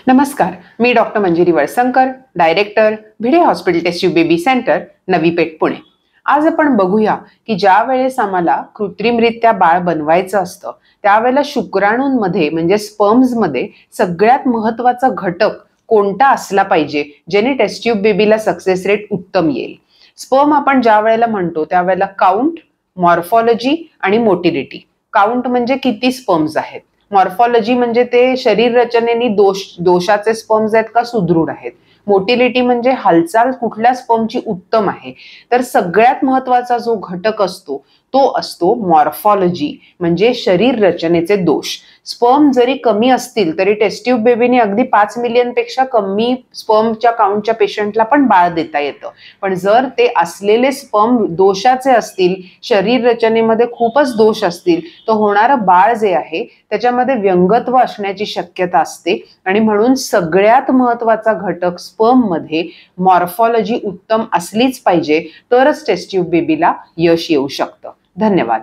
नमस्कार, मी doctor Manjiri Walsankar, director, Bhide hospital test tube baby centre, Navi Peth, Pune. आज आपण बघूया की ज्या वेळेस आम्हाला कृत्रिमरित्या बाळ बनवायचं असतं त्यावेळेला शुक्राणूंमध्ये म्हणजे स्पर्म्समध्ये सगळ्यात महत्त्वाचा घटक कोणता असला पाहिजे जेणे टेस्ट ट्यूब बेबीला सक्सेस रेट उत्तम येईल. स्पर्म आपण ज्या वेळेला म्हणतो त्यावेळेला काउंट, मॉर्फॉलॉजी आणि मोटिलिटी. काउंट म्हणजे किती स्पर्म्स आहेत, मॉर्फॉलॉजी म्हणजे ते शरीर रचनेने दोषाचे स्पर्म्स आहेत का सुदृढ आहेत, मोटिलिटी म्हणजे हालचाल कुठल्या स्पर्मची उत्तम आहे. तर सगळ्यात महत्वाचा जो घटक असतो तो असतो मॉर्फॉलॉजी म्हणजे शरीर रचनेचे दोष. स्पर्म जरी कमी असतील तरी टेस्ट ट्यूब बेबीने अगदी 5 मिलियन पेक्षा कमी स्पर्मच्या काउंटच्या पेशंटला पण बाळ देता येतं. पण जर ते असलेले स्पर्म दोषाचे असतील, शरीर रचनेमध्ये खूपच दोष असतील, तर होणारं बाळ जे आहे त्याच्यामध्ये व्यंगत्व असण्याची शक्यता असते. आणि म्हणून सगळ्यात महत्वाचा घटक स्पर्म मध्ये मॉर्फॉलॉजी उत्तम असलीच पाहिजे, तरच टेस्ट ट्यूब बेबीला यश येऊ शकतं. धन्यवाद.